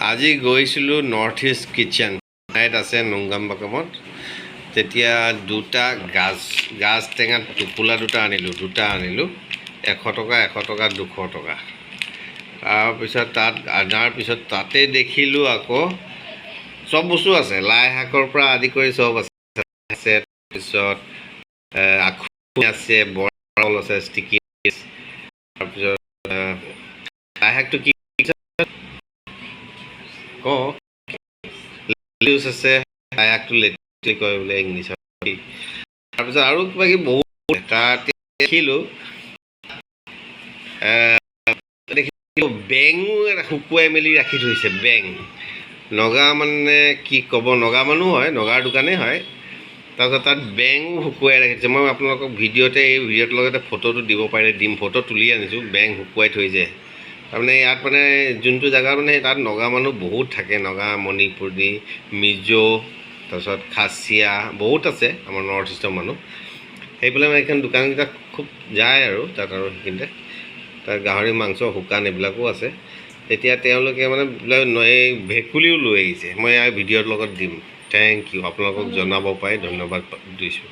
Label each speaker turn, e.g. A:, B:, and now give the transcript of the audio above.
A: আজি গৈছিলোঁ north east kitchen ঠাইত আছে নুংগাম্বাকামত। তেতিয়া দুটা গাজ টেঙা টোপোলা দুটা আনিলোঁ 100 টকা 200 টকা। তাৰপিছত তাত অনাৰ পিছত তাতে দেখিলোঁ আকৌ চব বস্তু আছে, লাই শাকৰ পৰা আদি কৰি চব আছে। তাৰপিছত আখু আছে, বৰাল আছে, ষ্টিকি। তাৰপিছত লাই শাকটো কি লিউচ আছে, লাই শাকটো লেটি কয় বোলে ইংলিছত। তাৰপিছত আৰু কিবা কিবি বহুত তাত দেখিলোঁ। বেঙো শুকুৱাই মেলি ৰাখি থৈছে। বেং নগা মানে কি ক'ব, নগা মানুহ হয়, নগাৰ দোকানেই হয়। তাৰপিছত তাত বেঙো শুকুৱাই ৰাখিছে। মই আপোনালোকক এই ভিডিঅ'টোৰ লগতে ফটোটো দিব পাৰিলে দিম। ফটো তুলি আনিছোঁ, বেং শুকুৱাই থৈ যায়। তাৰমানে ইয়াত মানে যোনটো জেগা মানে তাত নগা মানুহ বহুত থাকে। নগা, মণিপুৰী, মিজো, তাৰপিছত খাচীয়া বহুত আছে আমাৰ নৰ্থ ইষ্টৰ মানুহ। সেইফালে মানে এইখন দোকানকেইটা খুব যায় আৰু তাত আৰু সেইখিনিতে তাত গাহৰি মাংস শুকান এইবিলাকো আছে। তেতিয়া তেওঁলোকে মানে এই ভেকুলীও লৈ আহিছে। মই ভিডিঅ'ৰ লগত দিম। থেংক ইউ, আপোনালোকক জনাব পাই ধন্যবাদ দিছোঁ।